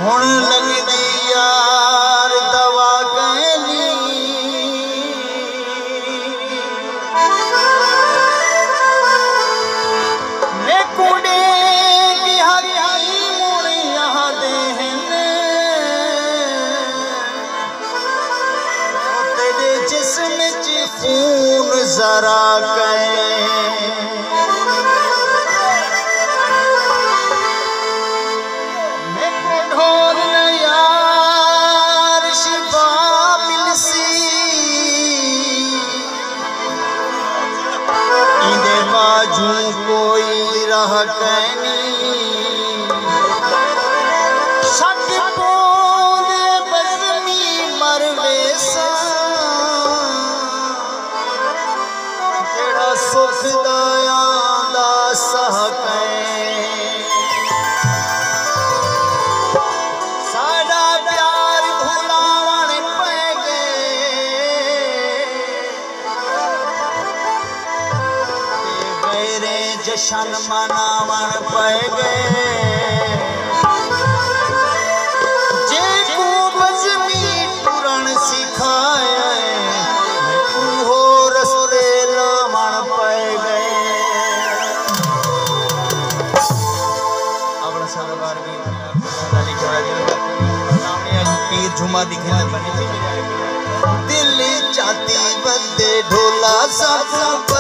हुण लगदी यार दवा कहनी ने कुड़े की हकी मुड़ यहाँ देहने तेरे जिस्म च खून जरा कोई रह शक पोंदे बज़मी मरवेसा जेड़ा सुख दया दा सह साडा प्यार भुलावण पै गए जशन मनावण पै गए जे को बज़मी टुरण सिखाए उहो रस्ते लावण पै गए। अपना सारा बार भी पीर झुमा दिखे दिल चाहती बंदे ढोला सब